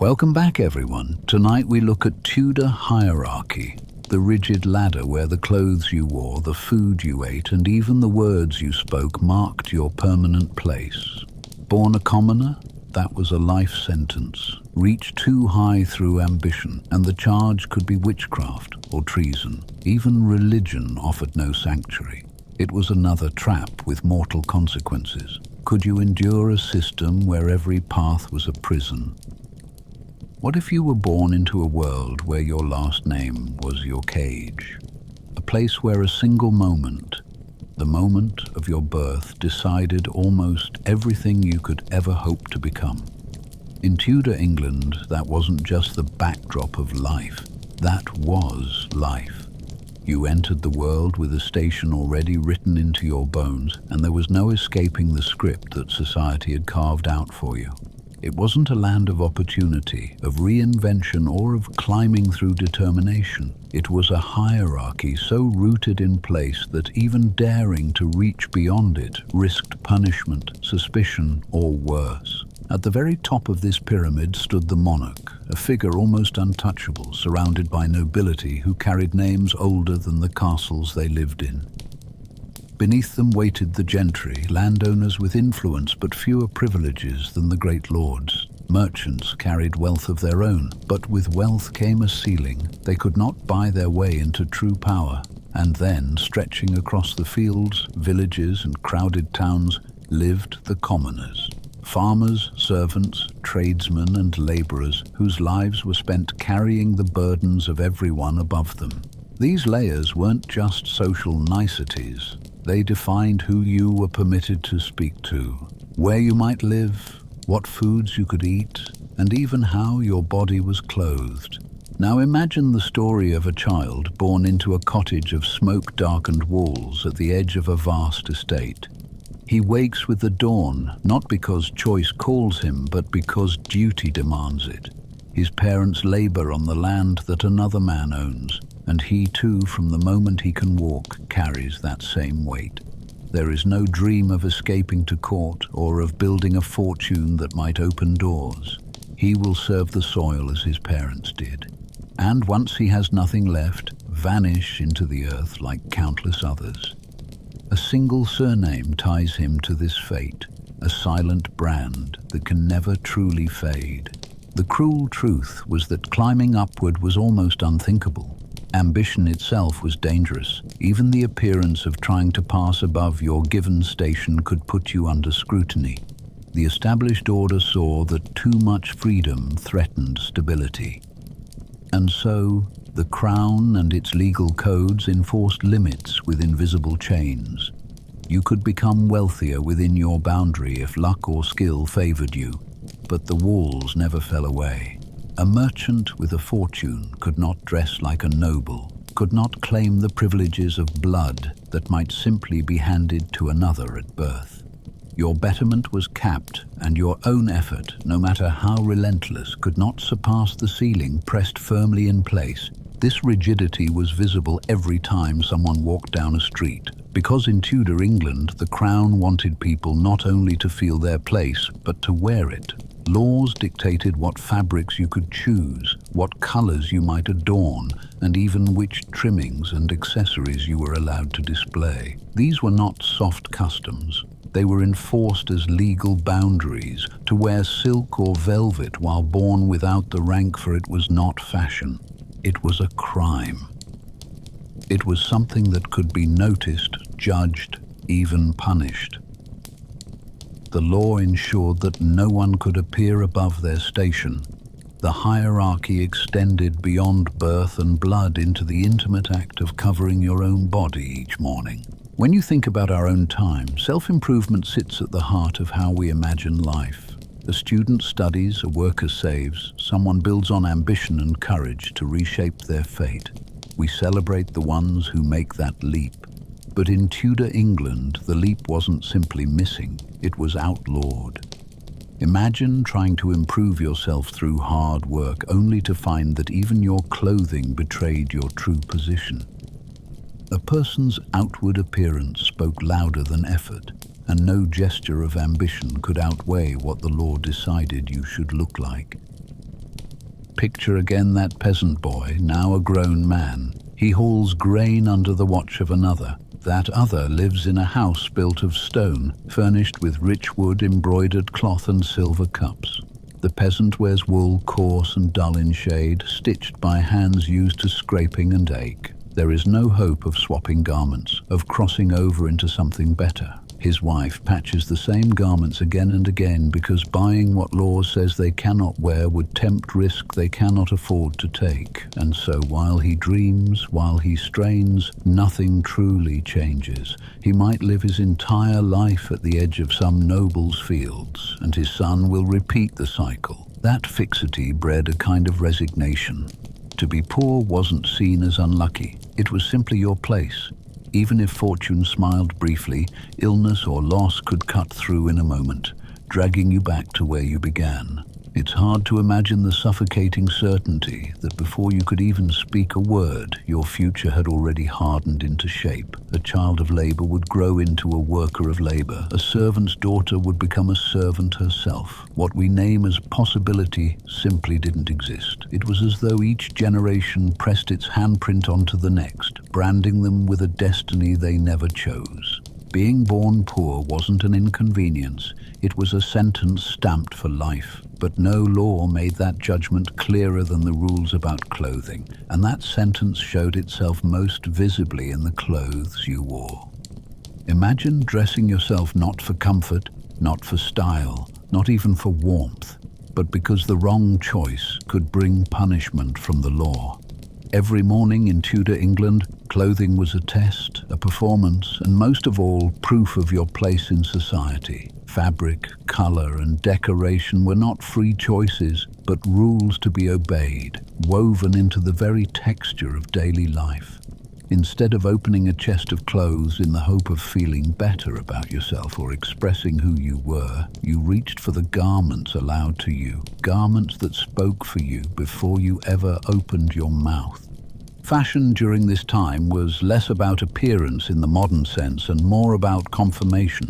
Welcome back, everyone. Tonight we look at Tudor hierarchy, the rigid ladder where the clothes you wore, the food you ate, and even the words you spoke marked your permanent place. Born a commoner? That was a life sentence. Reached too high through ambition, and the charge could be witchcraft or treason. Even religion offered no sanctuary. It was another trap with mortal consequences. Could you endure a system where every path was a prison? What if you were born into a world where your last name was your cage? A place where a single moment, the moment of your birth, decided almost everything you could ever hope to become. In Tudor England, that wasn't just the backdrop of life, that was life. You entered the world with a station already written into your bones, and there was no escaping the script that society had carved out for you. It wasn't a land of opportunity, of reinvention, or of climbing through determination. It was a hierarchy so rooted in place that even daring to reach beyond it risked punishment, suspicion, or worse. At the very top of this pyramid stood the monarch, a figure almost untouchable, surrounded by nobility who carried names older than the castles they lived in. Beneath them waited the gentry, landowners with influence but fewer privileges than the great lords. Merchants carried wealth of their own, but with wealth came a ceiling. They could not buy their way into true power. And then, stretching across the fields, villages, and crowded towns, lived the commoners. Farmers, servants, tradesmen, and laborers whose lives were spent carrying the burdens of everyone above them. These layers weren't just social niceties. They defined who you were permitted to speak to, where you might live, what foods you could eat, and even how your body was clothed. Now imagine the story of a child born into a cottage of smoke-darkened walls at the edge of a vast estate. He wakes with the dawn, not because choice calls him, but because duty demands it. His parents labor on the land that another man owns, and he too, from the moment he can walk, carries that same weight. There is no dream of escaping to court or of building a fortune that might open doors. He will serve the soil as his parents did. And once he has nothing left, vanish into the earth like countless others. A single surname ties him to this fate, a silent brand that can never truly fade. The cruel truth was that climbing upward was almost unthinkable. Ambition itself was dangerous. Even the appearance of trying to pass above your given station could put you under scrutiny. The established order saw that too much freedom threatened stability. And so, the crown and its legal codes enforced limits with invisible chains. You could become wealthier within your boundary if luck or skill favored you, but the walls never fell away. A merchant with a fortune could not dress like a noble, could not claim the privileges of blood that might simply be handed to another at birth. Your betterment was capped, and your own effort, no matter how relentless, could not surpass the ceiling pressed firmly in place. This rigidity was visible every time someone walked down a street, because in Tudor England the crown wanted people not only to feel their place, but to wear it. Laws dictated what fabrics you could choose, what colors you might adorn, and even which trimmings and accessories you were allowed to display. These were not soft customs. They were enforced as legal boundaries. To wear silk or velvet while born without the rank for it was not fashion. It was a crime. It was something that could be noticed, judged, even punished. The law ensured that no one could appear above their station. The hierarchy extended beyond birth and blood into the intimate act of covering your own body each morning. When you think about our own time, self-improvement sits at the heart of how we imagine life. A student studies, a worker saves, someone builds on ambition and courage to reshape their fate. We celebrate the ones who make that leap. But in Tudor England, the leap wasn't simply missing, it was outlawed. Imagine trying to improve yourself through hard work only to find that even your clothing betrayed your true position. A person's outward appearance spoke louder than effort, and no gesture of ambition could outweigh what the law decided you should look like. Picture again that peasant boy, now a grown man. He hauls grain under the watch of another. That other lives in a house built of stone, furnished with rich wood, embroidered cloth and silver cups. The peasant wears wool coarse and dull in shade, stitched by hands used to scraping and ache. There is no hope of swapping garments, of crossing over into something better. His wife patches the same garments again and again because buying what law says they cannot wear would tempt risk they cannot afford to take. And so while he dreams, while he strains, nothing truly changes. He might live his entire life at the edge of some noble's fields, and his son will repeat the cycle. That fixity bred a kind of resignation. To be poor wasn't seen as unlucky. It was simply your place. Even if fortune smiled briefly, illness or loss could cut through in a moment, dragging you back to where you began. It's hard to imagine the suffocating certainty that before you could even speak a word, your future had already hardened into shape. A child of labor would grow into a worker of labor. A servant's daughter would become a servant herself. What we name as possibility simply didn't exist. It was as though each generation pressed its handprint onto the next, branding them with a destiny they never chose. Being born poor wasn't an inconvenience, it was a sentence stamped for life. But no law made that judgment clearer than the rules about clothing, and that sentence showed itself most visibly in the clothes you wore. Imagine dressing yourself not for comfort, not for style, not even for warmth, but because the wrong choice could bring punishment from the law. Every morning in Tudor England, clothing was a test, a performance, and most of all, proof of your place in society. Fabric, color, and decoration were not free choices, but rules to be obeyed, woven into the very texture of daily life. Instead of opening a chest of clothes in the hope of feeling better about yourself or expressing who you were, you reached for the garments allowed to you, garments that spoke for you before you ever opened your mouth. Fashion during this time was less about appearance in the modern sense and more about confirmation.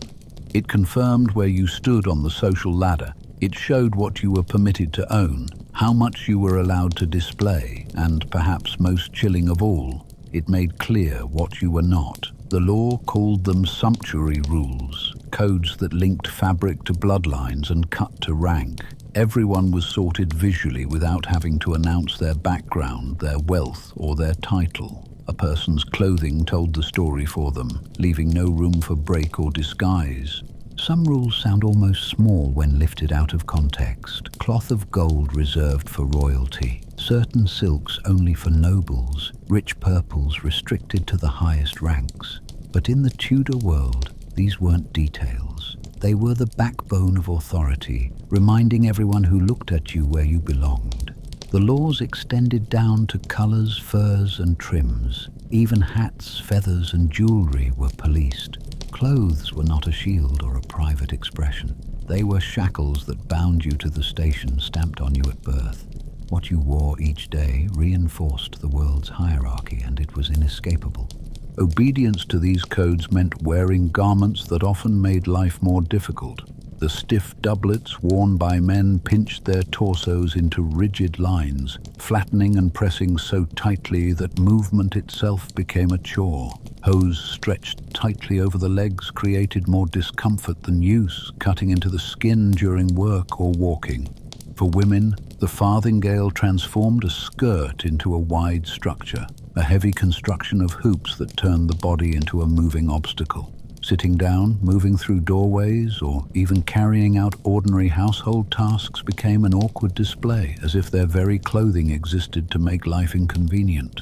It confirmed where you stood on the social ladder. It showed what you were permitted to own, how much you were allowed to display, and perhaps most chilling of all, it made clear what you were not. The law called them sumptuary rules, codes that linked fabric to bloodlines and cut to rank. Everyone was sorted visually without having to announce their background, their wealth, or their title. A person's clothing told the story for them, leaving no room for break or disguise. Some rules sound almost small when lifted out of context. Cloth of gold reserved for royalty, certain silks only for nobles, rich purples restricted to the highest ranks. But in the Tudor world, these weren't details. They were the backbone of authority, reminding everyone who looked at you where you belonged. The laws extended down to colors, furs, and trims. Even hats, feathers, and jewelry were policed. Clothes were not a shield or a private expression. They were shackles that bound you to the station stamped on you at birth. What you wore each day reinforced the world's hierarchy, and it was inescapable. Obedience to these codes meant wearing garments that often made life more difficult. The stiff doublets worn by men pinched their torsos into rigid lines, flattening and pressing so tightly that movement itself became a chore. Hose stretched tightly over the legs created more discomfort than use, cutting into the skin during work or walking. For women, the farthingale transformed a skirt into a wide structure, a heavy construction of hoops that turned the body into a moving obstacle. Sitting down, moving through doorways, or even carrying out ordinary household tasks became an awkward display, as if their very clothing existed to make life inconvenient.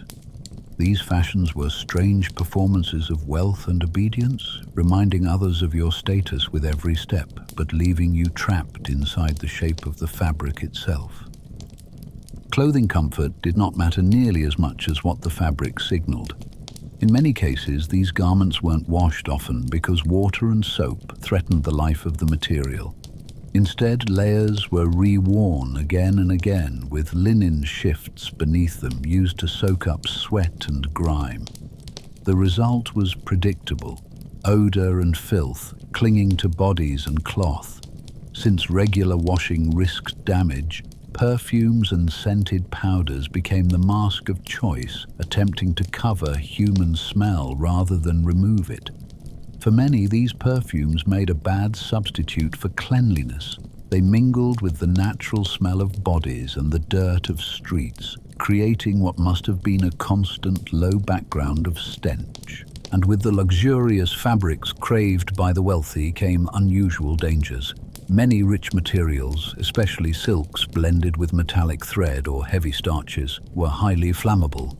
These fashions were strange performances of wealth and obedience, reminding others of your status with every step, but leaving you trapped inside the shape of the fabric itself. Clothing comfort did not matter nearly as much as what the fabric signaled. In many cases, these garments weren't washed often because water and soap threatened the life of the material. Instead, layers were reworn again and again, with linen shifts beneath them used to soak up sweat and grime. The result was predictable: odor and filth clinging to bodies and cloth. Since regular washing risked damage, Perfumes and scented powders became the mask of choice, attempting to cover human smell rather than remove it. For many, these perfumes made a bad substitute for cleanliness. They mingled with the natural smell of bodies and the dirt of streets, creating what must have been a constant low background of stench. And with the luxurious fabrics craved by the wealthy came unusual dangers. Many rich materials, especially silks blended with metallic thread or heavy starches, were highly flammable.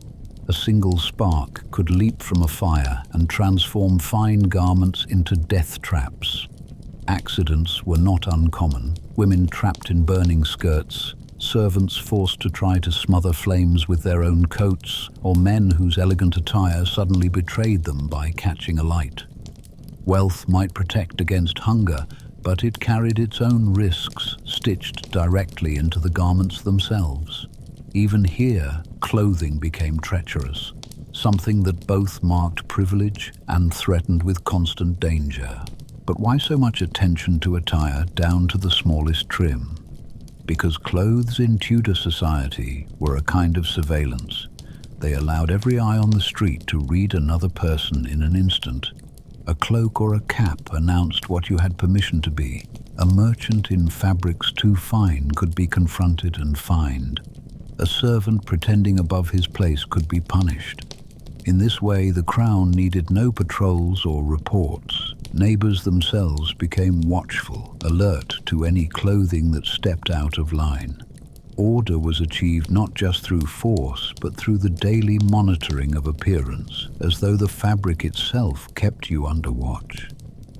A single spark could leap from a fire and transform fine garments into death traps. Accidents were not uncommon. Women trapped in burning skirts, servants forced to try to smother flames with their own coats, or men whose elegant attire suddenly betrayed them by catching alight. Wealth might protect against hunger, but it carried its own risks, stitched directly into the garments themselves. Even here, clothing became treacherous, something that both marked privilege and threatened with constant danger. But why so much attention to attire down to the smallest trim? Because clothes in Tudor society were a kind of surveillance. They allowed every eye on the street to read another person in an instant. A cloak or a cap announced what you had permission to be. A merchant in fabrics too fine could be confronted and fined. A servant pretending above his place could be punished. In this way, the crown needed no patrols or reports. Neighbors themselves became watchful, alert to any clothing that stepped out of line. Order was achieved not just through force, but through the daily monitoring of appearance, as though the fabric itself kept you under watch.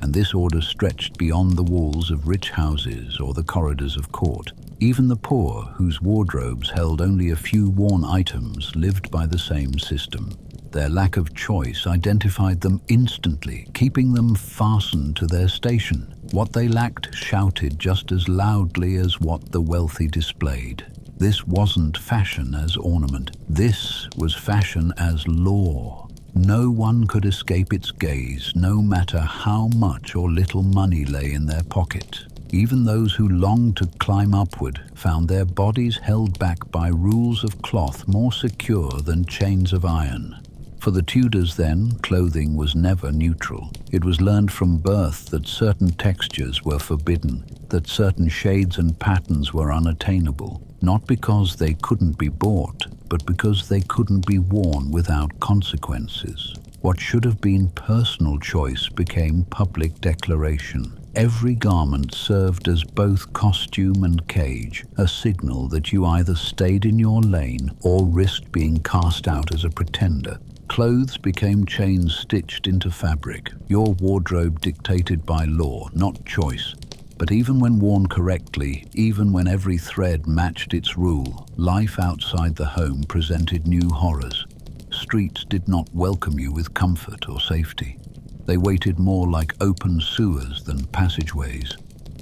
And this order stretched beyond the walls of rich houses or the corridors of court. Even the poor, whose wardrobes held only a few worn items, lived by the same system. Their lack of choice identified them instantly, keeping them fastened to their station. What they lacked shouted just as loudly as what the wealthy displayed. This wasn't fashion as ornament. This was fashion as law. No one could escape its gaze, no matter how much or little money lay in their pocket. Even those who longed to climb upward found their bodies held back by rules of cloth more secure than chains of iron. For the Tudors then, clothing was never neutral. It was learned from birth that certain textures were forbidden, that certain shades and patterns were unattainable, not because they couldn't be bought, but because they couldn't be worn without consequences. What should have been personal choice became public declaration. Every garment served as both costume and cage, a signal that you either stayed in your lane or risked being cast out as a pretender. Clothes became chains stitched into fabric, your wardrobe dictated by law, not choice. But even when worn correctly, even when every thread matched its rule, life outside the home presented new horrors. Streets did not welcome you with comfort or safety. They waited more like open sewers than passageways.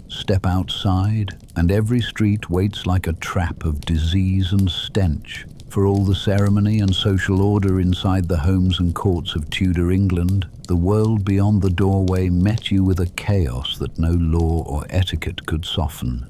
Step outside, and every street waits like a trap of disease and stench. For all the ceremony and social order inside the homes and courts of Tudor England, the world beyond the doorway met you with a chaos that no law or etiquette could soften.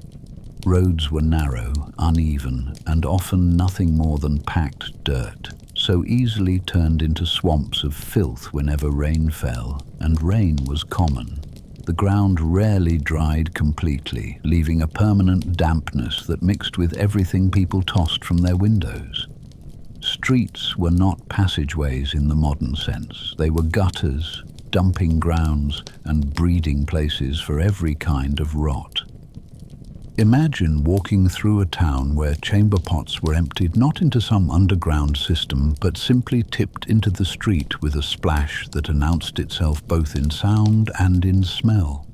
Roads were narrow, uneven, and often nothing more than packed dirt, so easily turned into swamps of filth whenever rain fell, and rain was common. The ground rarely dried completely, leaving a permanent dampness that mixed with everything people tossed from their windows. Streets were not passageways in the modern sense. They were gutters, dumping grounds, and breeding places for every kind of rot. Imagine walking through a town where chamber pots were emptied not into some underground system, but simply tipped into the street with a splash that announced itself both in sound and in smell.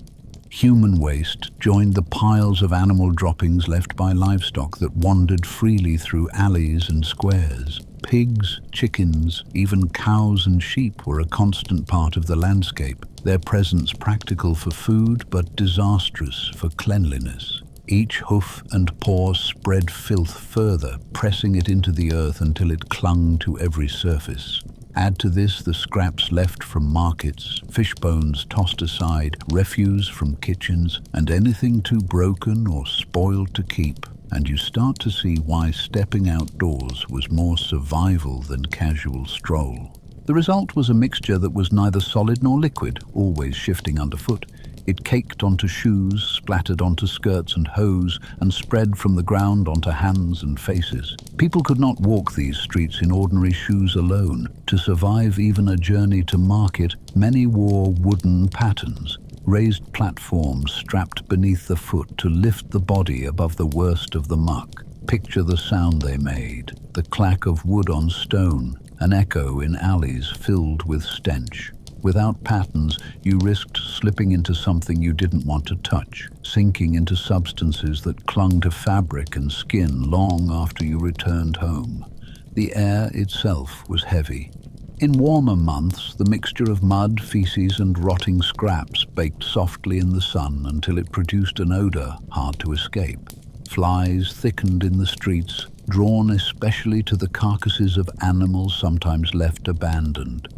Human waste joined the piles of animal droppings left by livestock that wandered freely through alleys and squares. Pigs, chickens, even cows and sheep were a constant part of the landscape, their presence practical for food but disastrous for cleanliness. Each hoof and paw spread filth further, pressing it into the earth until it clung to every surface. Add to this the scraps left from markets, fish bones tossed aside, refuse from kitchens, and anything too broken or spoiled to keep. and you start to see why stepping outdoors was more survival than casual stroll. The result was a mixture that was neither solid nor liquid, always shifting underfoot. It caked onto shoes, splattered onto skirts and hose, and spread from the ground onto hands and faces. People could not walk these streets in ordinary shoes alone. To survive even a journey to market, many wore wooden pattens, raised platforms strapped beneath the foot to lift the body above the worst of the muck. Picture the sound they made, the clack of wood on stone, an echo in alleys filled with stench. Without patterns, you risked slipping into something you didn't want to touch, sinking into substances that clung to fabric and skin long after you returned home. The air itself was heavy. In warmer months, the mixture of mud, feces, and rotting scraps baked softly in the sun until it produced an odor hard to escape. Flies thickened in the streets, drawn especially to the carcasses of animals sometimes left abandoned.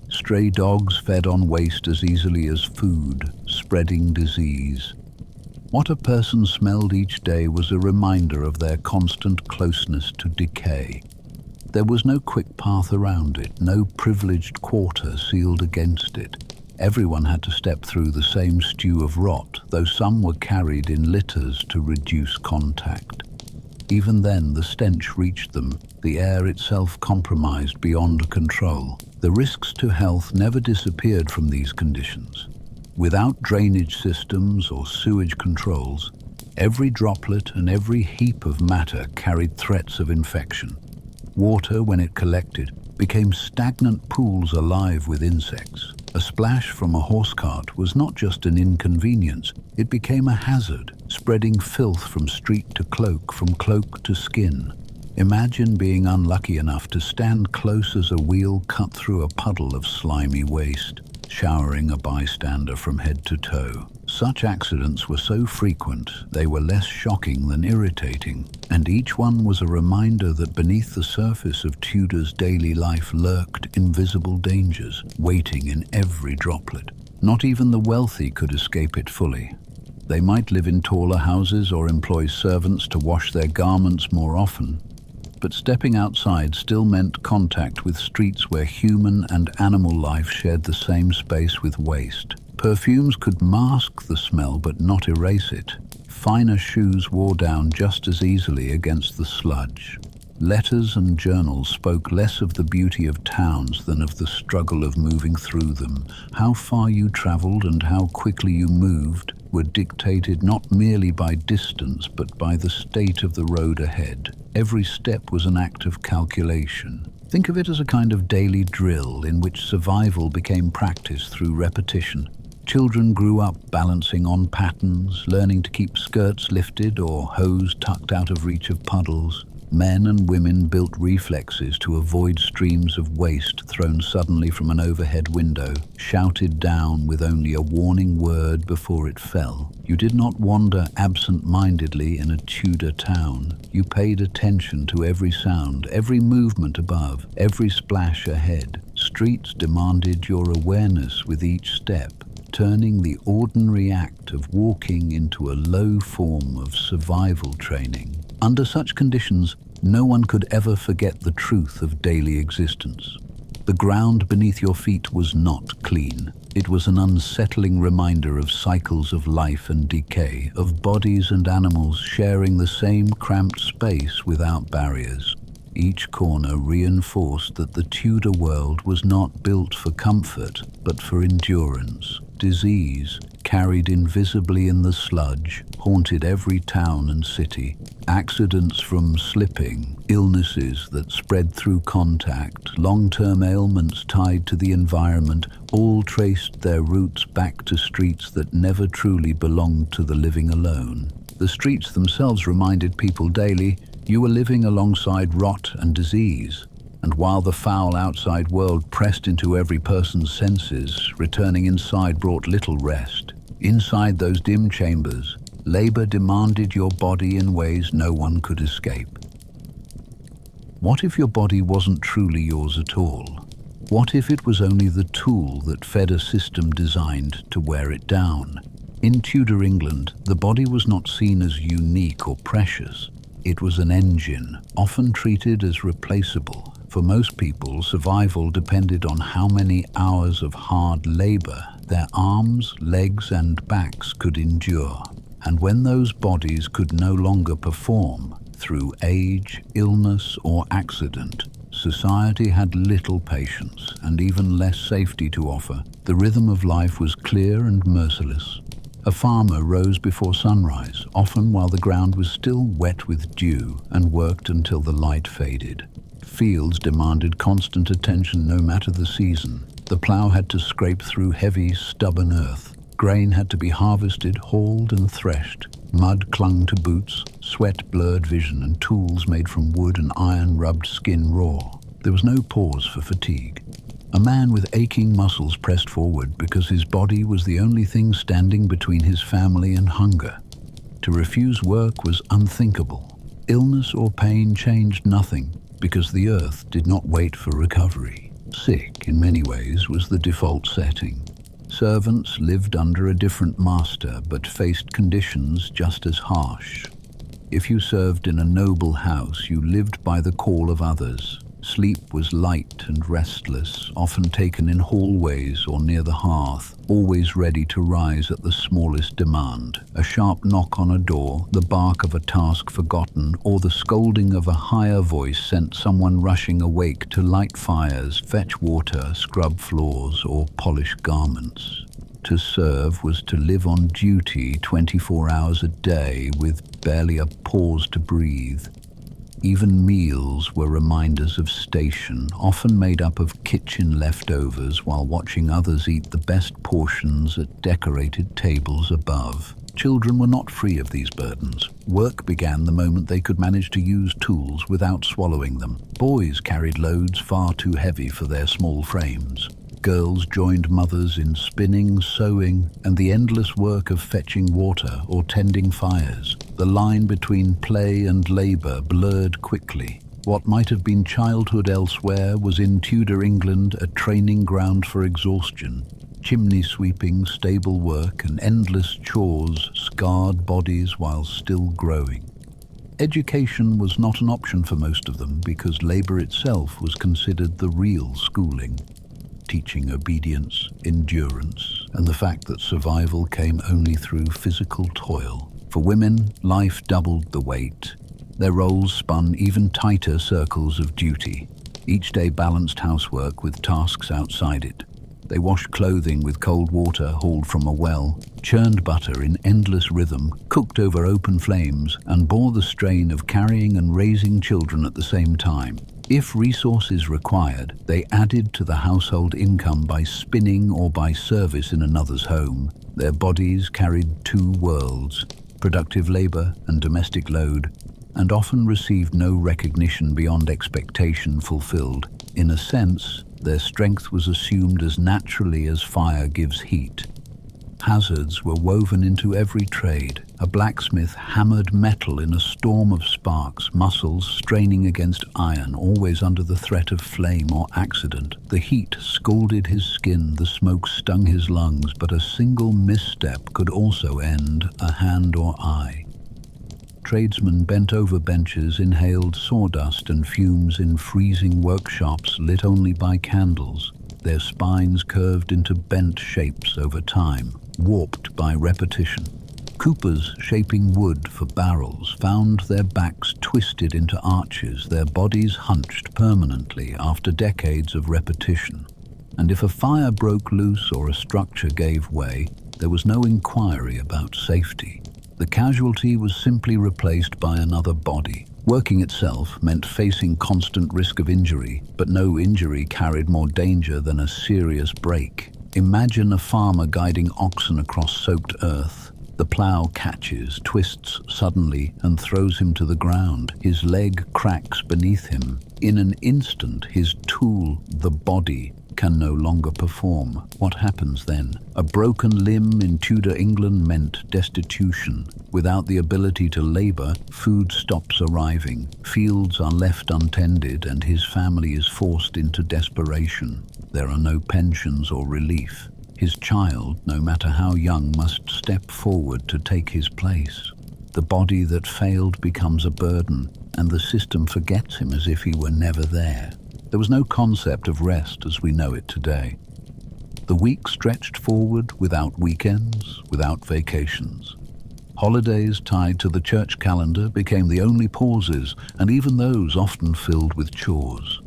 Stray dogs fed on waste as easily as food, spreading disease. What a person smelled each day was a reminder of their constant closeness to decay. There was no quick path around it, no privileged quarter sealed against it. Everyone had to step through the same stew of rot, though some were carried in litters to reduce contact. Even then, the stench reached them, the air itself compromised beyond control. The risks to health never disappeared from these conditions. Without drainage systems or sewage controls, every droplet and every heap of matter carried threats of infection. Water, when it collected, became stagnant pools alive with insects. A splash from a horse cart was not just an inconvenience, it became a hazard, spreading filth from street to cloak, from cloak to skin. Imagine being unlucky enough to stand close as a wheel cut through a puddle of slimy waste, showering a bystander from head to toe. Such accidents were so frequent, they were less shocking than irritating, and each one was a reminder that beneath the surface of Tudor's daily life lurked invisible dangers, waiting in every droplet. Not even the wealthy could escape it fully. They might live in taller houses or employ servants to wash their garments more often, but stepping outside still meant contact with streets where human and animal life shared the same space with waste. Perfumes could mask the smell but not erase it. Finer shoes wore down just as easily against the sludge. Letters and journals spoke less of the beauty of towns than of the struggle of moving through them. How far you traveled and how quickly you moved were dictated not merely by distance but by the state of the road ahead. Every step was an act of calculation. Think of it as a kind of daily drill in which survival became practice through repetition. Children grew up balancing on patterns, learning to keep skirts lifted or hose tucked out of reach of puddles. Men and women built reflexes to avoid streams of waste thrown suddenly from an overhead window, shouted down with only a warning word before it fell. You did not wander absent-mindedly in a Tudor town. You paid attention to every sound, every movement above, every splash ahead. Streets demanded your awareness with each step, turning the ordinary act of walking into a low form of survival training. Under such conditions, no one could ever forget the truth of daily existence. The ground beneath your feet was not clean. It was an unsettling reminder of cycles of life and decay, of bodies and animals sharing the same cramped space without barriers. Each corner reinforced that the Tudor world was not built for comfort, but for endurance. Disease, carried invisibly in the sludge, haunted every town and city. Accidents from slipping, illnesses that spread through contact, long-term ailments tied to the environment, all traced their roots back to streets that never truly belonged to the living alone. The streets themselves reminded people daily, you were living alongside rot and disease. And while the foul outside world pressed into every person's senses, returning inside brought little rest. Inside those dim chambers, labor demanded your body in ways no one could escape. What if your body wasn't truly yours at all? What if it was only the tool that fed a system designed to wear it down? In Tudor England, the body was not seen as unique or precious. It was an engine, often treated as replaceable. For most people, survival depended on how many hours of hard labor their arms, legs, and backs could endure. And when those bodies could no longer perform, through age, illness, or accident, society had little patience and even less safety to offer. The rhythm of life was clear and merciless. A farmer rose before sunrise, often while the ground was still wet with dew, and worked until the light faded. Fields demanded constant attention no matter the season. The plough had to scrape through heavy, stubborn earth. Grain had to be harvested, hauled, and threshed. Mud clung to boots, sweat blurred vision, and tools made from wood and iron rubbed skin raw. There was no pause for fatigue. A man with aching muscles pressed forward because his body was the only thing standing between his family and hunger. To refuse work was unthinkable. Illness or pain changed nothing because the earth did not wait for recovery. Sick, in many ways, was the default setting. Servants lived under a different master but faced conditions just as harsh. If you served in a noble house, you lived by the call of others. Sleep was light and restless, often taken in hallways or near the hearth, always ready to rise at the smallest demand. A sharp knock on a door, the bark of a task forgotten, or the scolding of a higher voice sent someone rushing awake to light fires, fetch water, scrub floors, or polish garments. To serve was to live on duty 24 hours a day with barely a pause to breathe. Even meals were reminders of station, often made up of kitchen leftovers while watching others eat the best portions at decorated tables above. Children were not free of these burdens. Work began the moment they could manage to use tools without swallowing them. Boys carried loads far too heavy for their small frames. Girls joined mothers in spinning, sewing, and the endless work of fetching water or tending fires. The line between play and labor blurred quickly. What might have been childhood elsewhere was in Tudor England a training ground for exhaustion. Chimney sweeping, stable work, and endless chores scarred bodies while still growing. Education was not an option for most of them because labor itself was considered the real schooling. Teaching obedience, endurance, and the fact that survival came only through physical toil. For women, life doubled the weight. Their roles spun even tighter circles of duty. Each day balanced housework with tasks outside it. They washed clothing with cold water hauled from a well, churned butter in endless rhythm, cooked over open flames, and bore the strain of carrying and raising children at the same time. If resources required, they added to the household income by spinning or by service in another's home. Their bodies carried two worlds, productive labor and domestic load, and often received no recognition beyond expectation fulfilled. In a sense, their strength was assumed as naturally as fire gives heat. Hazards were woven into every trade. A blacksmith hammered metal in a storm of sparks, muscles straining against iron, always under the threat of flame or accident. The heat scalded his skin, the smoke stung his lungs, but a single misstep could also end a hand or eye. Tradesmen bent over benches, inhaled sawdust and fumes in freezing workshops lit only by candles. Their spines curved into bent shapes over time, warped by repetition. Coopers shaping wood for barrels found their backs twisted into arches, their bodies hunched permanently after decades of repetition. And if a fire broke loose or a structure gave way, there was no inquiry about safety. The casualty was simply replaced by another body. Working itself meant facing constant risk of injury, but no injury carried more danger than a serious break. Imagine a farmer guiding oxen across soaked earth. The plough catches, twists suddenly, and throws him to the ground. His leg cracks beneath him. In an instant, his tool, the body, can no longer perform. What happens then? A broken limb in Tudor England meant destitution. Without the ability to labor, food stops arriving. Fields are left untended, and his family is forced into desperation. There are no pensions or relief. His child, no matter how young, must step forward to take his place. The body that failed becomes a burden, and the system forgets him as if he were never there. There was no concept of rest as we know it today. The week stretched forward without weekends, without vacations. Holidays tied to the church calendar became the only pauses, and even those often filled with chores.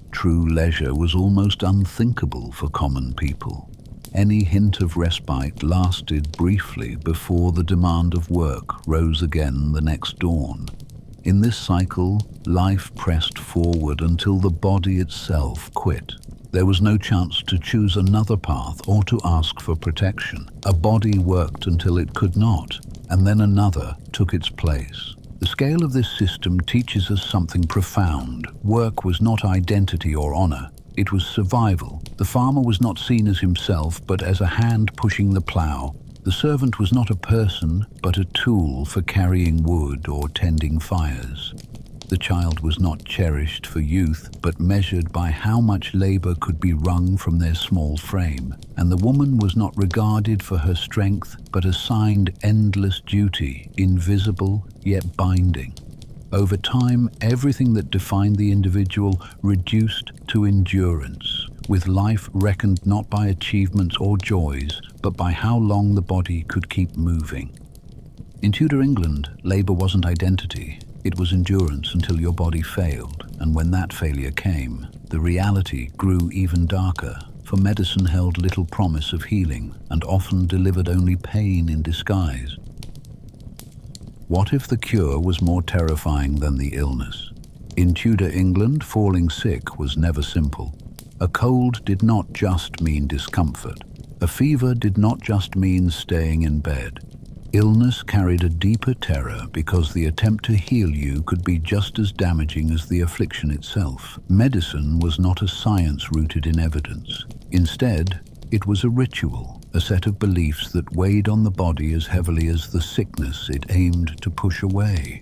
True leisure was almost unthinkable for common people. Any hint of respite lasted briefly before the demand of work rose again the next dawn. In this cycle, life pressed forward until the body itself quit. There was no chance to choose another path or to ask for protection. A body worked until it could not, and then another took its place. The scale of this system teaches us something profound. Work was not identity or honor. It was survival. The farmer was not seen as himself, but as a hand pushing the plow. The servant was not a person, but a tool for carrying wood or tending fires. The child was not cherished for youth, but measured by how much labor could be wrung from their small frame. And the woman was not regarded for her strength, but assigned endless duty, invisible yet binding. Over time, everything that defined the individual reduced to endurance, with life reckoned not by achievements or joys, but by how long the body could keep moving. In Tudor England, labor wasn't identity. It was endurance until your body failed, and when that failure came, the reality grew even darker, for medicine held little promise of healing and often delivered only pain in disguise. What if the cure was more terrifying than the illness? In Tudor England, falling sick was never simple. A cold did not just mean discomfort. A fever did not just mean staying in bed. Illness carried a deeper terror because the attempt to heal you could be just as damaging as the affliction itself. Medicine was not a science rooted in evidence. Instead, it was a ritual, a set of beliefs that weighed on the body as heavily as the sickness it aimed to push away.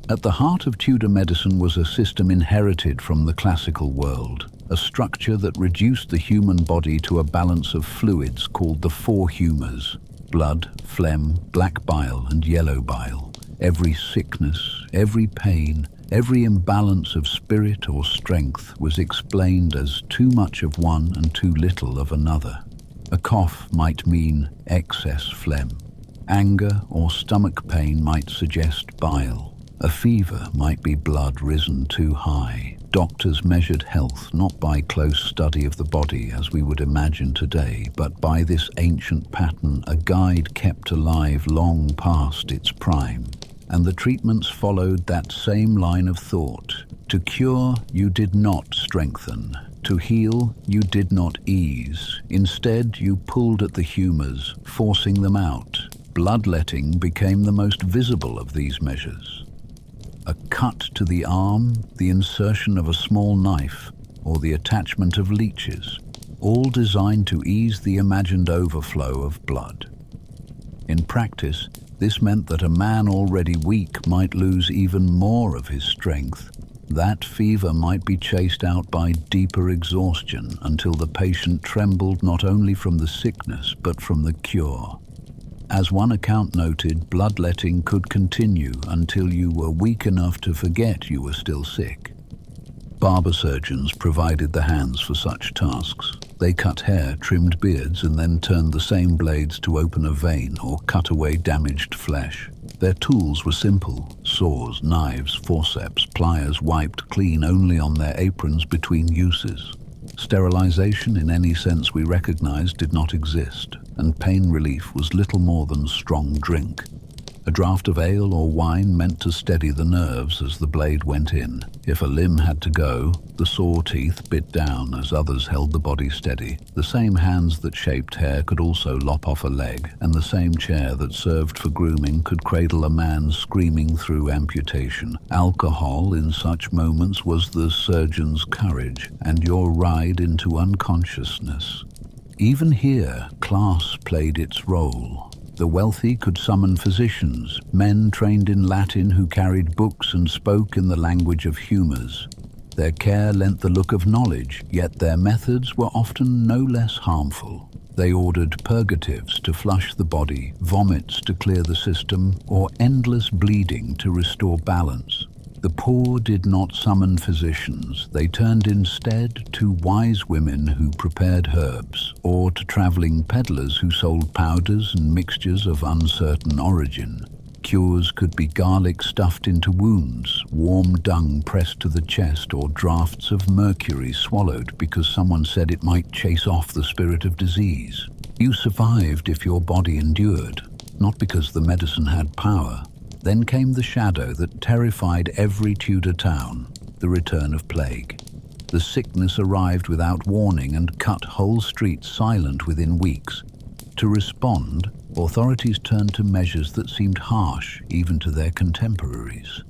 At the heart of Tudor medicine was a system inherited from the classical world, a structure that reduced the human body to a balance of fluids called the four humours: blood, phlegm, black bile, and yellow bile. Every sickness, every pain, every imbalance of spirit or strength was explained as too much of one and too little of another. A cough might mean excess phlegm. Anger or stomach pain might suggest bile. A fever might be blood risen too high. Doctors measured health not by close study of the body as we would imagine today, but by this ancient pattern, a guide kept alive long past its prime. And the treatments followed that same line of thought. To cure, you did not strengthen. To heal, you did not ease. Instead, you pulled at the humours, forcing them out. Bloodletting became the most visible of these measures. A cut to the arm, the insertion of a small knife, or the attachment of leeches, all designed to ease the imagined overflow of blood. In practice, this meant that a man already weak might lose even more of his strength. That fever might be chased out by deeper exhaustion until the patient trembled not only from the sickness but from the cure. As one account noted, bloodletting could continue until you were weak enough to forget you were still sick. Barber surgeons provided the hands for such tasks. They cut hair, trimmed beards, and then turned the same blades to open a vein or cut away damaged flesh. Their tools were simple: saws, knives, forceps, pliers wiped clean only on their aprons between uses. Sterilization in any sense we recognize did not exist, and pain relief was little more than strong drink. A draught of ale or wine meant to steady the nerves as the blade went in. If a limb had to go, the saw teeth bit down as others held the body steady. The same hands that shaped hair could also lop off a leg, and the same chair that served for grooming could cradle a man screaming through amputation. Alcohol in such moments was the surgeon's courage, and your ride into unconsciousness. Even here, class played its role. The wealthy could summon physicians, men trained in Latin who carried books and spoke in the language of humours. Their care lent the look of knowledge, yet their methods were often no less harmful. They ordered purgatives to flush the body, vomits to clear the system, or endless bleeding to restore balance. The poor did not summon physicians. They turned instead to wise women who prepared herbs, or to traveling peddlers who sold powders and mixtures of uncertain origin. Cures could be garlic stuffed into wounds, warm dung pressed to the chest, or draughts of mercury swallowed because someone said it might chase off the spirit of disease. You survived if your body endured, not because the medicine had power. Then came the shadow that terrified every Tudor town, the return of plague. The sickness arrived without warning and cut whole streets silent within weeks. To respond, authorities turned to measures that seemed harsh even to their contemporaries.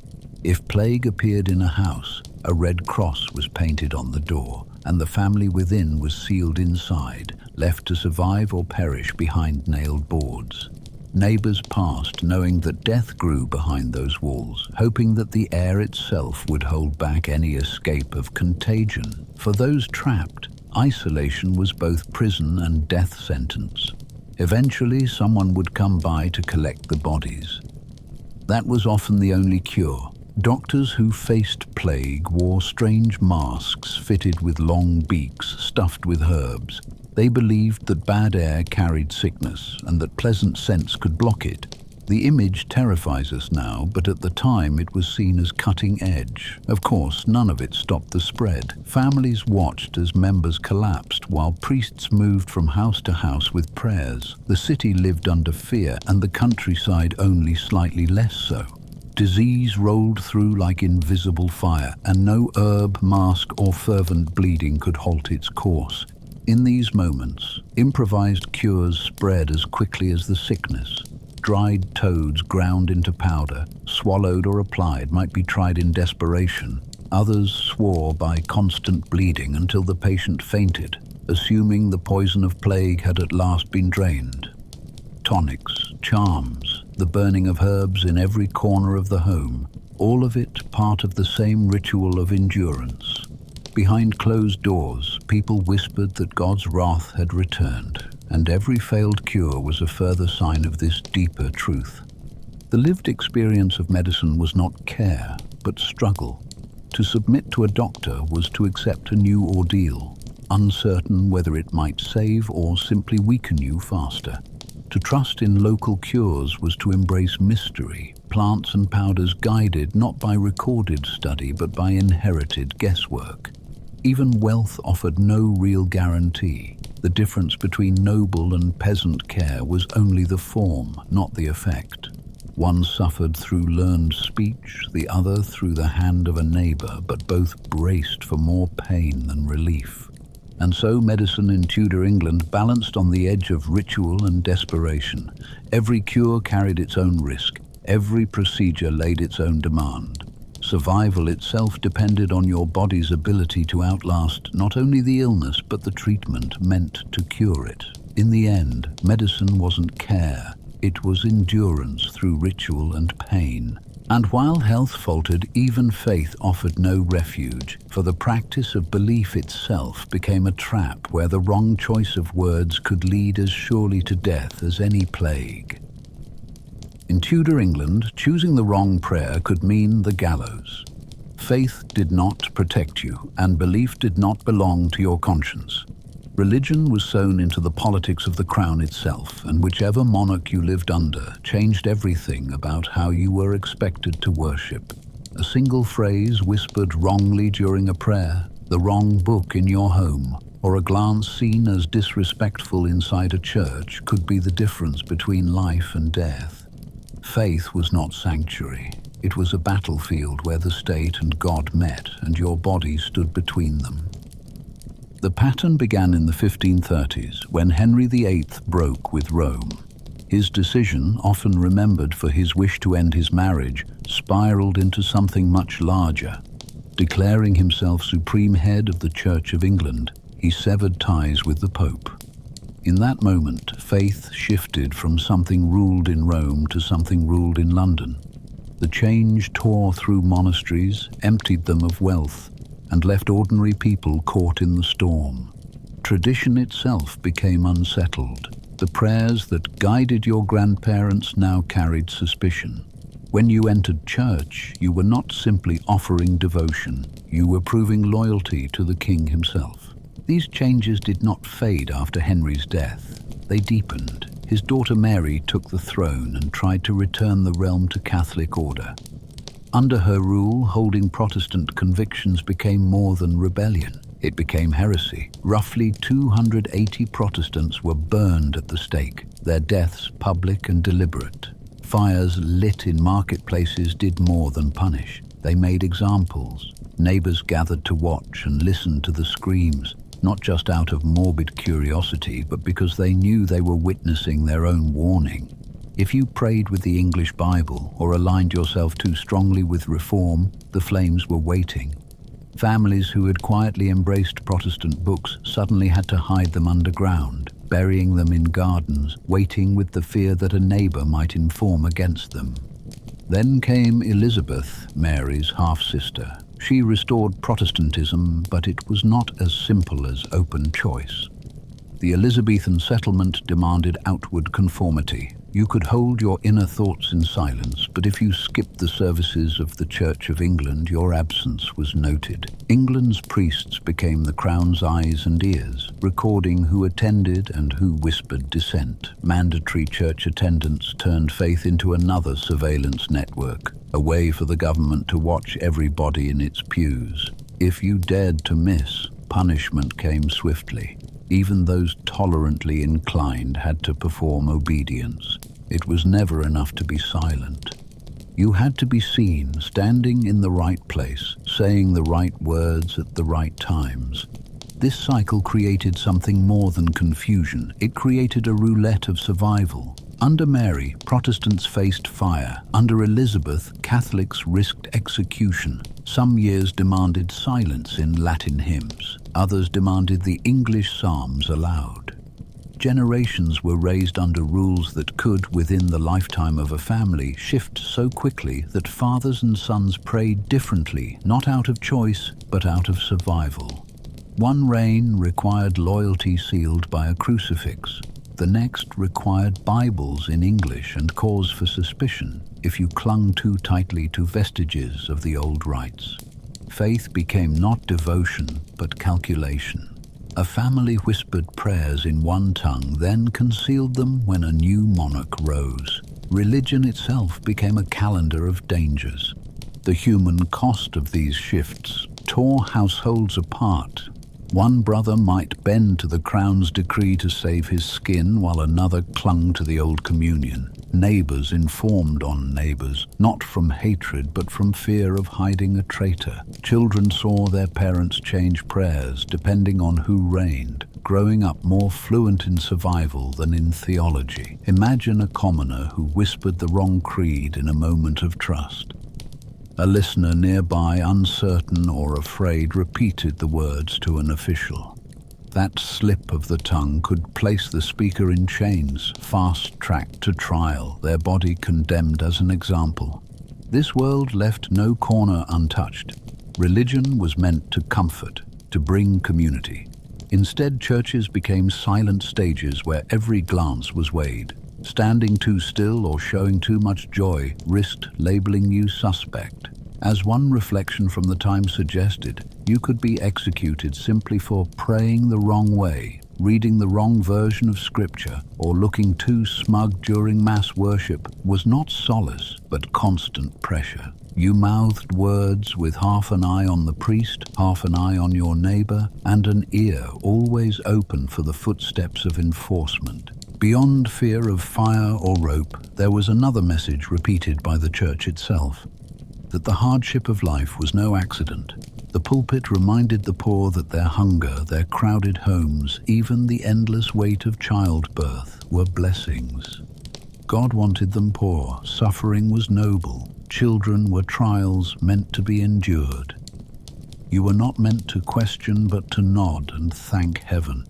If plague appeared in a house, a red cross was painted on the door, and the family within was sealed inside, left to survive or perish behind nailed boards. Neighbors passed, knowing that death grew behind those walls, hoping that the air itself would hold back any escape of contagion. For those trapped, isolation was both prison and death sentence. Eventually, someone would come by to collect the bodies. That was often the only cure. Doctors who faced plague wore strange masks fitted with long beaks stuffed with herbs. They believed that bad air carried sickness and that pleasant scents could block it. The image terrifies us now, but at the time it was seen as cutting edge. Of course, none of it stopped the spread. Families watched as members collapsed while priests moved from house to house with prayers. The city lived under fear and the countryside only slightly less so. Disease rolled through like invisible fire, and no herb, mask, or fervent bleeding could halt its course. In these moments, improvised cures spread as quickly as the sickness. Dried toads ground into powder, swallowed or applied, might be tried in desperation. Others swore by constant bleeding until the patient fainted, assuming the poison of plague had at last been drained. Tonics, charms, the burning of herbs in every corner of the home, all of it part of the same ritual of endurance. Behind closed doors, people whispered that God's wrath had returned, and every failed cure was a further sign of this deeper truth. The lived experience of medicine was not care, but struggle. To submit to a doctor was to accept a new ordeal, uncertain whether it might save or simply weaken you faster. To trust in local cures was to embrace mystery, plants and powders guided not by recorded study but by inherited guesswork. Even wealth offered no real guarantee. The difference between noble and peasant care was only the form, not the effect. One suffered through learned speech, the other through the hand of a neighbor, but both braced for more pain than relief. And so medicine in Tudor England balanced on the edge of ritual and desperation. Every cure carried its own risk. Every procedure laid its own demand. Survival itself depended on your body's ability to outlast not only the illness but the treatment meant to cure it. In the end, medicine wasn't care, it was endurance through ritual and pain. And while health faltered, even faith offered no refuge, for the practice of belief itself became a trap where the wrong choice of words could lead as surely to death as any plague. In Tudor England, choosing the wrong prayer could mean the gallows. Faith did not protect you, and belief did not belong to your conscience. Religion was sewn into the politics of the crown itself, and whichever monarch you lived under changed everything about how you were expected to worship. A single phrase whispered wrongly during a prayer, the wrong book in your home, or a glance seen as disrespectful inside a church could be the difference between life and death. Faith was not sanctuary. It was a battlefield where the state and God met, and your body stood between them. The pattern began in the 1530s, when Henry VIII broke with Rome. His decision, often remembered for his wish to end his marriage, spiraled into something much larger. Declaring himself supreme head of the Church of England, he severed ties with the Pope. In that moment, faith shifted from something ruled in Rome to something ruled in London. The change tore through monasteries, emptied them of wealth, and left ordinary people caught in the storm. Tradition itself became unsettled. The prayers that guided your grandparents now carried suspicion. When you entered church, you were not simply offering devotion, you were proving loyalty to the king himself. These changes did not fade after Henry's death. They deepened. His daughter Mary took the throne and tried to return the realm to Catholic order. Under her rule, holding Protestant convictions became more than rebellion. It became heresy. Roughly 280 Protestants were burned at the stake, their deaths public and deliberate. Fires lit in marketplaces did more than punish. They made examples. Neighbors gathered to watch and listen to the screams, not just out of morbid curiosity, but because they knew they were witnessing their own warning. If you prayed with the English Bible or aligned yourself too strongly with reform, the flames were waiting. Families who had quietly embraced Protestant books suddenly had to hide them underground, burying them in gardens, waiting with the fear that a neighbor might inform against them. Then came Elizabeth, Mary's half-sister. She restored Protestantism, but it was not as simple as open choice. The Elizabethan settlement demanded outward conformity. You could hold your inner thoughts in silence, but if you skipped the services of the Church of England, your absence was noted. England's priests became the crown's eyes and ears, recording who attended and who whispered dissent. Mandatory church attendance turned faith into another surveillance network, a way for the government to watch everybody in its pews. If you dared to miss, punishment came swiftly. Even those tolerantly inclined had to perform obedience. It was never enough to be silent. You had to be seen, standing in the right place, saying the right words at the right times. This cycle created something more than confusion. It created a roulette of survival. Under Mary, Protestants faced fire. Under Elizabeth, Catholics risked execution. Some years demanded silence in Latin hymns. Others demanded the English psalms aloud. Generations were raised under rules that could, within the lifetime of a family, shift so quickly that fathers and sons prayed differently, not out of choice, but out of survival. One reign required loyalty sealed by a crucifix. The next required Bibles in English and cause for suspicion if you clung too tightly to vestiges of the old rites. Faith became not devotion, but calculation. A family whispered prayers in one tongue, then concealed them when a new monarch rose. Religion itself became a calendar of dangers. The human cost of these shifts tore households apart. One brother might bend to the crown's decree to save his skin, while another clung to the old communion. Neighbors informed on neighbors, not from hatred but from fear of hiding a traitor. Children saw their parents change prayers depending on who reigned, growing up more fluent in survival than in theology. Imagine a commoner who whispered the wrong creed in a moment of trust. A listener nearby, uncertain or afraid, repeated the words to an official. That slip of the tongue could place the speaker in chains, fast-tracked to trial, their body condemned as an example. This world left no corner untouched. Religion was meant to comfort, to bring community. Instead, churches became silent stages where every glance was weighed. Standing too still or showing too much joy risked labeling you suspect. As one reflection from the time suggested, you could be executed simply for praying the wrong way, reading the wrong version of scripture, or looking too smug during mass worship was not solace, but constant pressure. You mouthed words with half an eye on the priest, half an eye on your neighbor, and an ear always open for the footsteps of enforcement. Beyond fear of fire or rope, there was another message repeated by the church itself, that the hardship of life was no accident. The pulpit reminded the poor that their hunger, their crowded homes, even the endless weight of childbirth were blessings. God wanted them poor. Suffering was noble. Children were trials meant to be endured. You were not meant to question but to nod and thank heaven.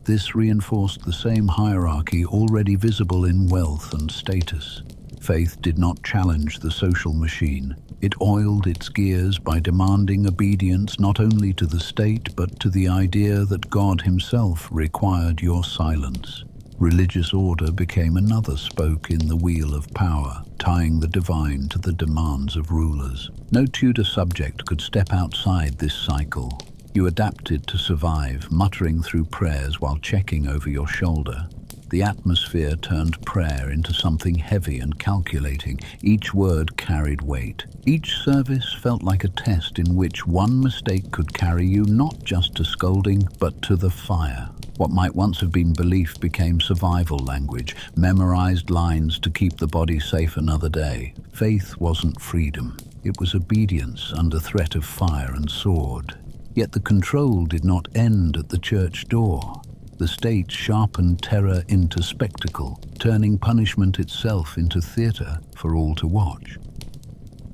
This reinforced the same hierarchy already visible in wealth and status. Faith did not challenge the social machine. It oiled its gears by demanding obedience not only to the state but to the idea that God himself required your silence. Religious order became another spoke in the wheel of power, tying the divine to the demands of rulers. No Tudor subject could step outside this cycle. You adapted to survive, muttering through prayers while checking over your shoulder. The atmosphere turned prayer into something heavy and calculating. Each word carried weight. Each service felt like a test in which one mistake could carry you not just to scolding, but to the fire. What might once have been belief became survival language, memorized lines to keep the body safe another day. Faith wasn't freedom. It was obedience under threat of fire and sword. Yet the control did not end at the church door. The state sharpened terror into spectacle, turning punishment itself into theater for all to watch.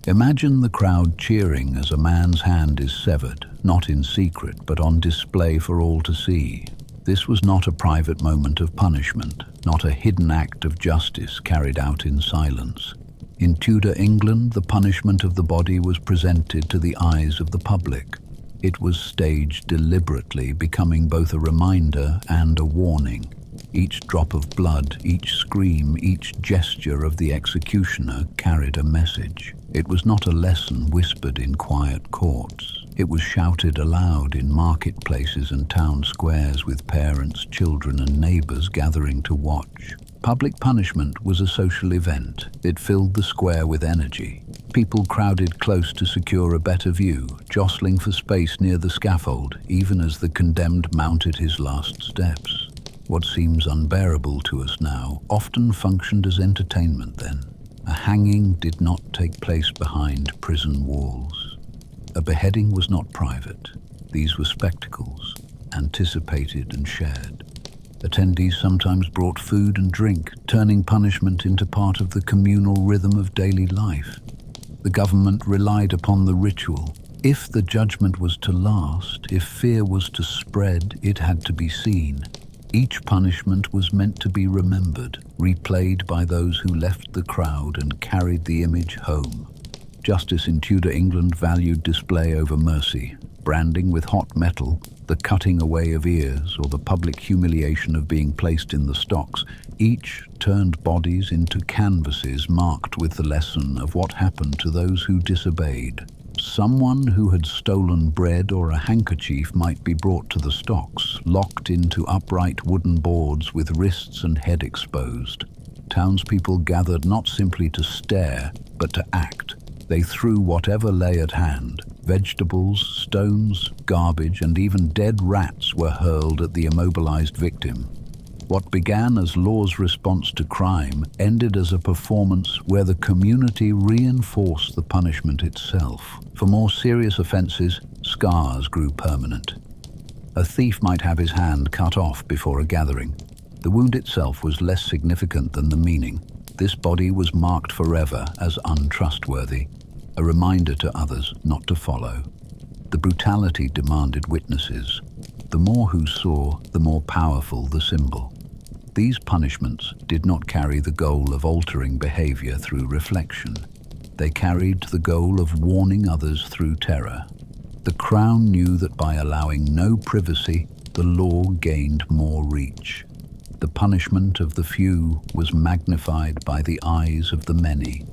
Imagine the crowd cheering as a man's hand is severed, not in secret, but on display for all to see. This was not a private moment of punishment, not a hidden act of justice carried out in silence. In Tudor England, the punishment of the body was presented to the eyes of the public. It was staged deliberately, becoming both a reminder and a warning. Each drop of blood, each scream, each gesture of the executioner carried a message. It was not a lesson whispered in quiet courts. It was shouted aloud in marketplaces and town squares with parents, children, and neighbors gathering to watch. Public punishment was a social event. It filled the square with energy. People crowded close to secure a better view, jostling for space near the scaffold, even as the condemned mounted his last steps. What seems unbearable to us now often functioned as entertainment then. A hanging did not take place behind prison walls. A beheading was not private. These were spectacles, anticipated and shared. Attendees sometimes brought food and drink, turning punishment into part of the communal rhythm of daily life. The government relied upon the ritual. If the judgment was to last, if fear was to spread, it had to be seen. Each punishment was meant to be remembered, replayed by those who left the crowd and carried the image home. Justice in Tudor England valued display over mercy. Branding with hot metal, the cutting away of ears, or the public humiliation of being placed in the stocks, each turned bodies into canvases marked with the lesson of what happened to those who disobeyed. Someone who had stolen bread or a handkerchief might be brought to the stocks, locked into upright wooden boards with wrists and head exposed. Townspeople gathered not simply to stare, but to act. They threw whatever lay at hand. Vegetables, stones, garbage, and even dead rats were hurled at the immobilized victim. What began as law's response to crime ended as a performance where the community reinforced the punishment itself. For more serious offenses, scars grew permanent. A thief might have his hand cut off before a gathering. The wound itself was less significant than the meaning. This body was marked forever as untrustworthy, a reminder to others not to follow. The brutality demanded witnesses. The more who saw, the more powerful the symbol. These punishments did not carry the goal of altering behavior through reflection. They carried the goal of warning others through terror. The Crown knew that by allowing no privacy, the law gained more reach. The punishment of the few was magnified by the eyes of the many.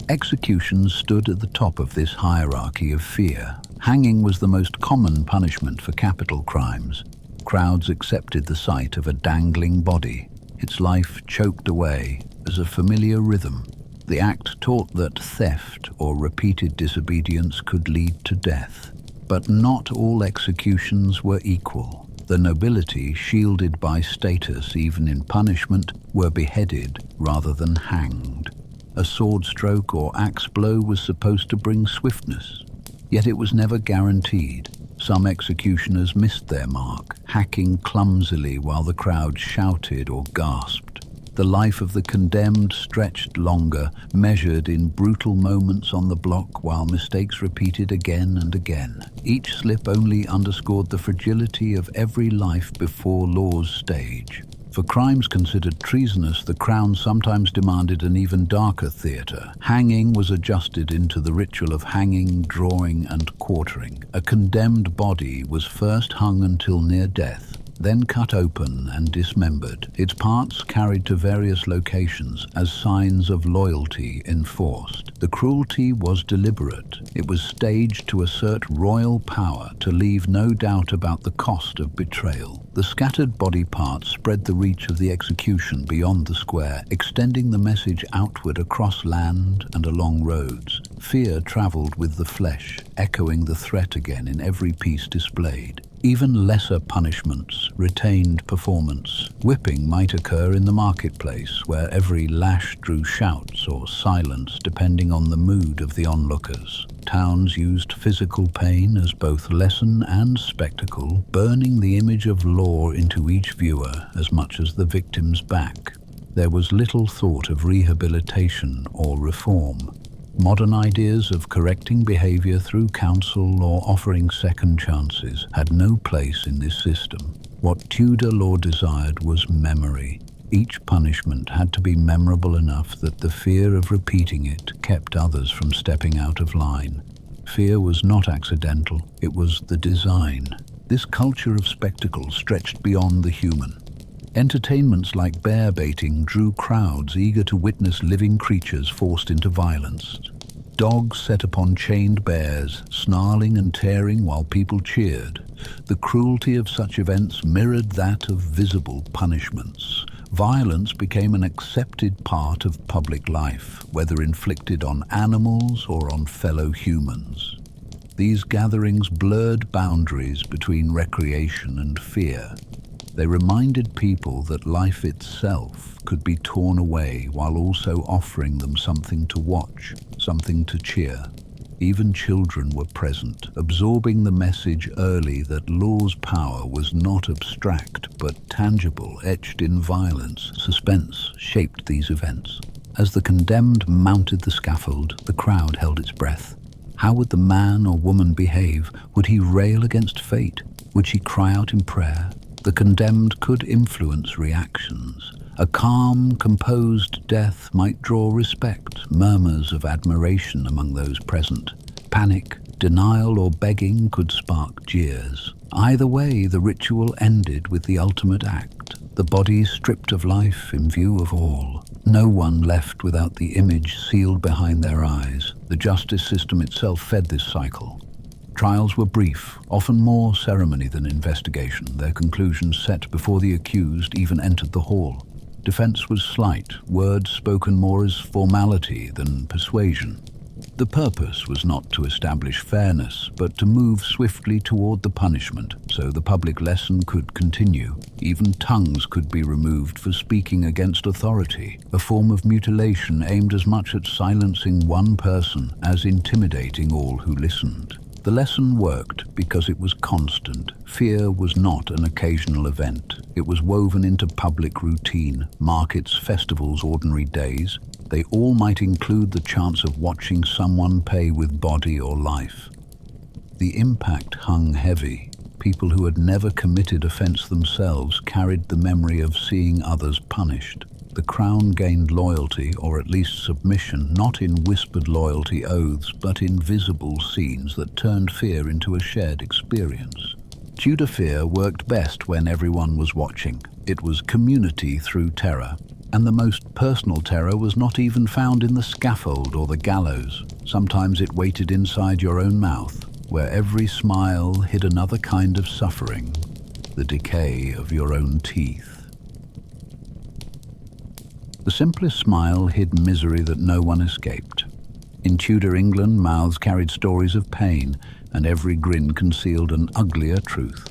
Executions stood at the top of this hierarchy of fear. Hanging was the most common punishment for capital crimes. Crowds accepted the sight of a dangling body, its life choked away as a familiar rhythm. The act taught that theft or repeated disobedience could lead to death. But not all executions were equal. The nobility, shielded by status even in punishment, were beheaded rather than hanged. A sword stroke or axe blow was supposed to bring swiftness, yet it was never guaranteed. Some executioners missed their mark, hacking clumsily while the crowd shouted or gasped. The life of the condemned stretched longer, measured in brutal moments on the block while mistakes repeated again and again. Each slip only underscored the fragility of every life before law's stage. For crimes considered treasonous, the Crown sometimes demanded an even darker theatre. Hanging was adjusted into the ritual of hanging, drawing, and quartering. A condemned body was first hung until near death, then cut open and dismembered, its parts carried to various locations as signs of loyalty enforced. The cruelty was deliberate. It was staged to assert royal power, to leave no doubt about the cost of betrayal. The scattered body parts spread the reach of the execution beyond the square, extending the message outward across land and along roads. Fear travelled with the flesh, echoing the threat again in every piece displayed. Even lesser punishments retained performance. Whipping might occur in the marketplace, where every lash drew shouts or silence depending on the mood of the onlookers. Towns used physical pain as both lesson and spectacle, burning the image of law into each viewer as much as the victim's back. There was little thought of rehabilitation or reform. Modern ideas of correcting behavior through counsel or offering second chances had no place in this system. What Tudor law desired was memory. Each punishment had to be memorable enough that the fear of repeating it kept others from stepping out of line. Fear was not accidental, it was the design. This culture of spectacle stretched beyond the human. Entertainments like bear baiting drew crowds eager to witness living creatures forced into violence. Dogs set upon chained bears, snarling and tearing while people cheered. The cruelty of such events mirrored that of visible punishments. Violence became an accepted part of public life, whether inflicted on animals or on fellow humans. These gatherings blurred boundaries between recreation and fear. They reminded people that life itself could be torn away while also offering them something to watch, something to cheer. Even children were present, absorbing the message early that law's power was not abstract but tangible, etched in violence. Suspense shaped these events. As the condemned mounted the scaffold, the crowd held its breath. How would the man or woman behave? Would he rail against fate? Would she cry out in prayer? The condemned could influence reactions. A calm, composed death might draw respect, murmurs of admiration among those present. Panic, denial, or begging could spark jeers. Either way, the ritual ended with the ultimate act, the body stripped of life in view of all. No one left without the image sealed behind their eyes. The justice system itself fed this cycle. Trials were brief, often more ceremony than investigation, their conclusions set before the accused even entered the hall. Defense was slight, words spoken more as formality than persuasion. The purpose was not to establish fairness, but to move swiftly toward the punishment, so the public lesson could continue. Even tongues could be removed for speaking against authority, a form of mutilation aimed as much at silencing one person as intimidating all who listened. The lesson worked because it was constant. Fear was not an occasional event. It was woven into public routine, markets, festivals, ordinary days. They all might include the chance of watching someone pay with body or life. The impact hung heavy. People who had never committed offense themselves carried the memory of seeing others punished. The Crown gained loyalty, or at least submission, not in whispered loyalty oaths, but in visible scenes that turned fear into a shared experience. Tudor fear worked best when everyone was watching. It was community through terror. And the most personal terror was not even found in the scaffold or the gallows. Sometimes it waited inside your own mouth, where every smile hid another kind of suffering, the decay of your own teeth. The simplest smile hid misery that no one escaped. In Tudor England, mouths carried stories of pain, and every grin concealed an uglier truth.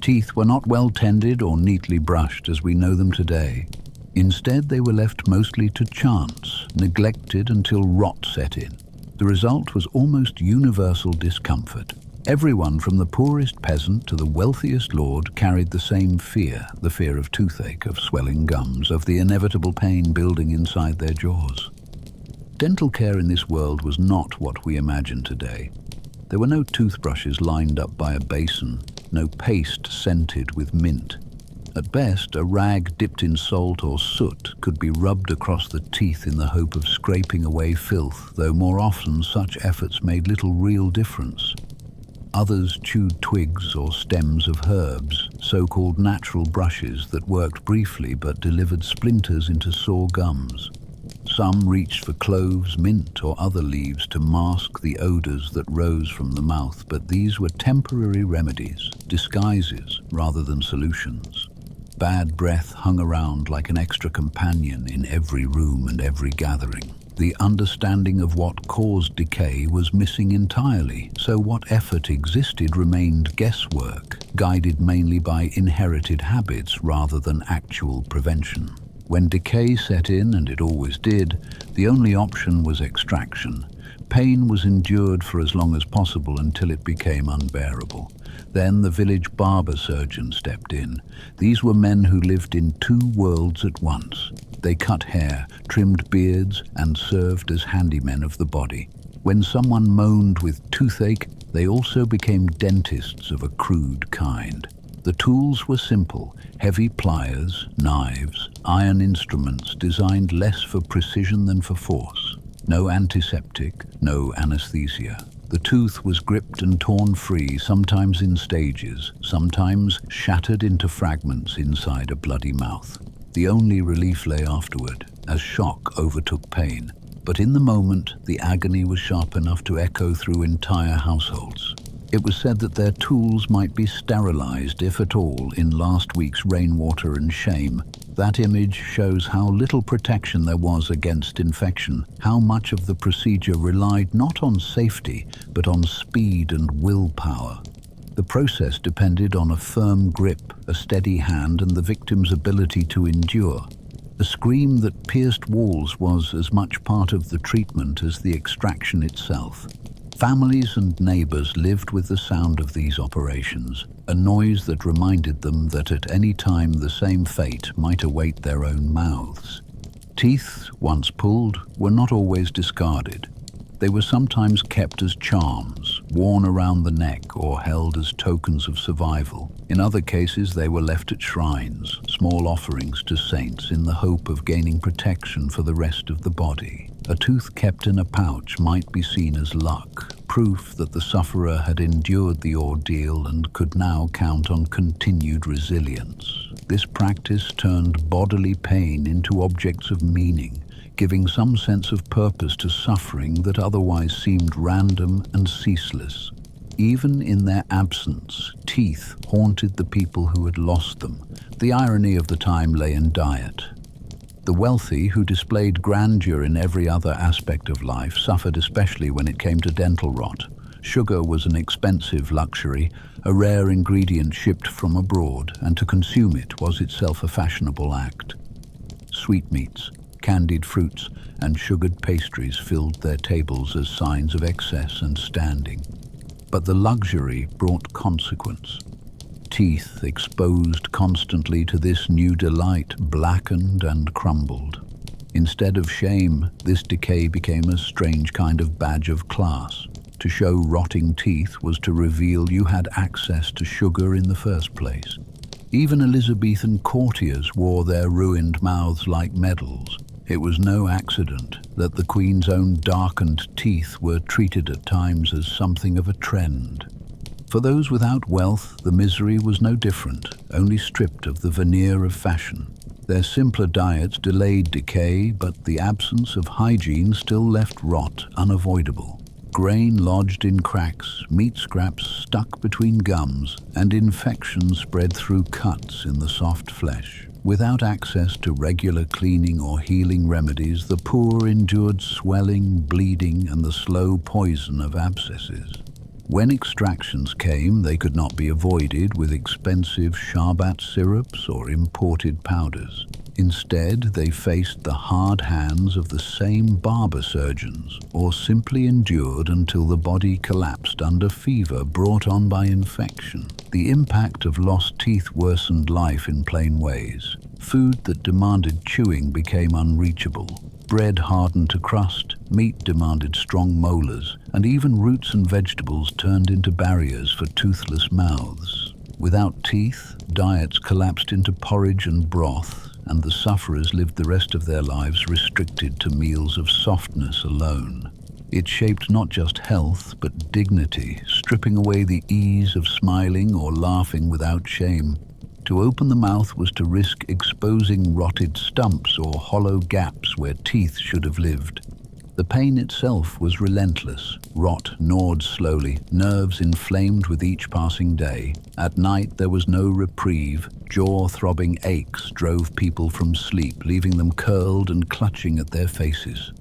Teeth were not well tended or neatly brushed as we know them today. Instead, they were left mostly to chance, neglected until rot set in. The result was almost universal discomfort. Everyone from the poorest peasant to the wealthiest lord carried the same fear, the fear of toothache, of swelling gums, of the inevitable pain building inside their jaws. Dental care in this world was not what we imagine today. There were no toothbrushes lined up by a basin, no paste scented with mint. At best, a rag dipped in salt or soot could be rubbed across the teeth in the hope of scraping away filth, though more often such efforts made little real difference. Others chewed twigs or stems of herbs, so-called natural brushes that worked briefly but delivered splinters into sore gums. Some reached for cloves, mint, or other leaves to mask the odors that rose from the mouth, but these were temporary remedies, disguises rather than solutions. Bad breath hung around like an extra companion in every room and every gathering. The understanding of what caused decay was missing entirely, so what effort existed remained guesswork, guided mainly by inherited habits rather than actual prevention. When decay set in, and it always did, the only option was extraction. Pain was endured for as long as possible until it became unbearable. Then the village barber surgeon stepped in. These were men who lived in two worlds at once. They cut hair, trimmed beards, and served as handymen of the body. When someone moaned with toothache, they also became dentists of a crude kind. The tools were simple: heavy pliers, knives, iron instruments designed less for precision than for force. No antiseptic, no anesthesia. The tooth was gripped and torn free, sometimes in stages, sometimes shattered into fragments inside a bloody mouth. The only relief lay afterward, as shock overtook pain. But in the moment, the agony was sharp enough to echo through entire households. It was said that their tools might be sterilized, if at all, in last week's rainwater and shame. That image shows how little protection there was against infection, how much of the procedure relied not on safety, but on speed and willpower. The process depended on a firm grip, a steady hand, and the victim's ability to endure. A scream that pierced walls was as much part of the treatment as the extraction itself. Families and neighbors lived with the sound of these operations, a noise that reminded them that at any time the same fate might await their own mouths. Teeth, once pulled, were not always discarded. They were sometimes kept as charms, worn around the neck or held as tokens of survival. In other cases, they were left at shrines, small offerings to saints in the hope of gaining protection for the rest of the body. A tooth kept in a pouch might be seen as luck, proof that the sufferer had endured the ordeal and could now count on continued resilience. This practice turned bodily pain into objects of meaning, giving some sense of purpose to suffering that otherwise seemed random and ceaseless. Even in their absence, teeth haunted the people who had lost them. The irony of the time lay in diet. The wealthy, who displayed grandeur in every other aspect of life, suffered especially when it came to dental rot. Sugar was an expensive luxury, a rare ingredient shipped from abroad, and to consume it was itself a fashionable act. Sweetmeats, candied fruits, and sugared pastries filled their tables as signs of excess and standing. But the luxury brought consequence. Teeth, exposed constantly to this new delight, blackened and crumbled. Instead of shame, this decay became a strange kind of badge of class. To show rotting teeth was to reveal you had access to sugar in the first place. Even Elizabethan courtiers wore their ruined mouths like medals. It was no accident that the Queen's own darkened teeth were treated at times as something of a trend. For those without wealth, the misery was no different, only stripped of the veneer of fashion. Their simpler diets delayed decay, but the absence of hygiene still left rot unavoidable. Grain lodged in cracks, meat scraps stuck between gums, and infection spread through cuts in the soft flesh. Without access to regular cleaning or healing remedies, the poor endured swelling, bleeding, and the slow poison of abscesses. When extractions came, they could not be avoided with expensive sharbat syrups or imported powders. Instead, they faced the hard hands of the same barber surgeons, or simply endured until the body collapsed under fever brought on by infection. The impact of lost teeth worsened life in plain ways. Food that demanded chewing became unreachable. Bread hardened to crust, meat demanded strong molars, and even roots and vegetables turned into barriers for toothless mouths. Without teeth, diets collapsed into porridge and broth, and the sufferers lived the rest of their lives restricted to meals of softness alone. It shaped not just health, but dignity, stripping away the ease of smiling or laughing without shame. To open the mouth was to risk exposing rotted stumps or hollow gaps where teeth should have lived. The pain itself was relentless. Rot gnawed slowly, nerves inflamed with each passing day. At night there was no reprieve. Jaw-throbbing aches drove people from sleep, leaving them curled and clutching at their faces.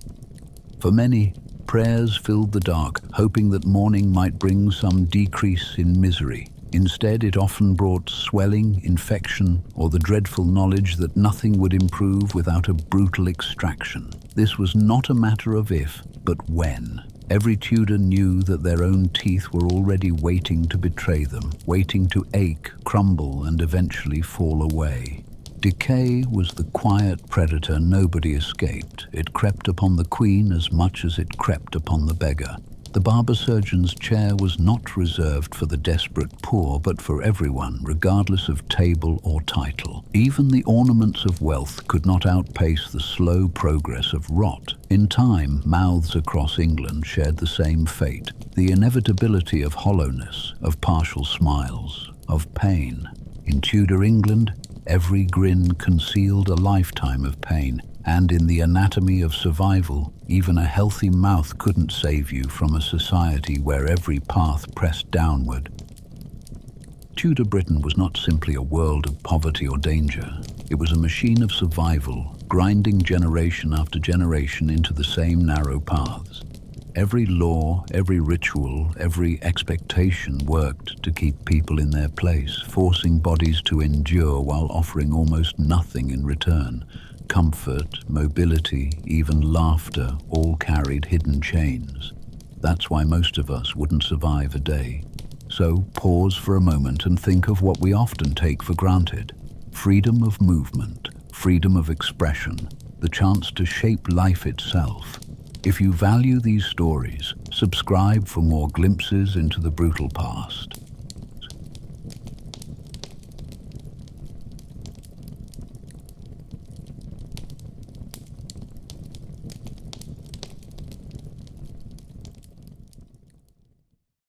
For many, prayers filled the dark, hoping that morning might bring some decrease in misery. Instead, it often brought swelling, infection, or the dreadful knowledge that nothing would improve without a brutal extraction. This was not a matter of if, but when. Every Tudor knew that their own teeth were already waiting to betray them, waiting to ache, crumble, and eventually fall away. Decay was the quiet predator nobody escaped. It crept upon the queen as much as it crept upon the beggar. The barber surgeon's chair was not reserved for the desperate poor, but for everyone, regardless of table or title. Even the ornaments of wealth could not outpace the slow progress of rot. In time, mouths across England shared the same fate. The inevitability of hollowness, of partial smiles, of pain. In Tudor England, every grin concealed a lifetime of pain. And in the anatomy of survival, even a healthy mouth couldn't save you from a society where every path pressed downward. Tudor Britain was not simply a world of poverty or danger. It was a machine of survival, grinding generation after generation into the same narrow paths. Every law, every ritual, every expectation worked to keep people in their place, forcing bodies to endure while offering almost nothing in return. Comfort, mobility, even laughter all carried hidden chains. That's why most of us wouldn't survive a day. So pause for a moment and think of what we often take for granted. Freedom of movement, freedom of expression, the chance to shape life itself. If you value these stories, subscribe for more glimpses into the brutal past.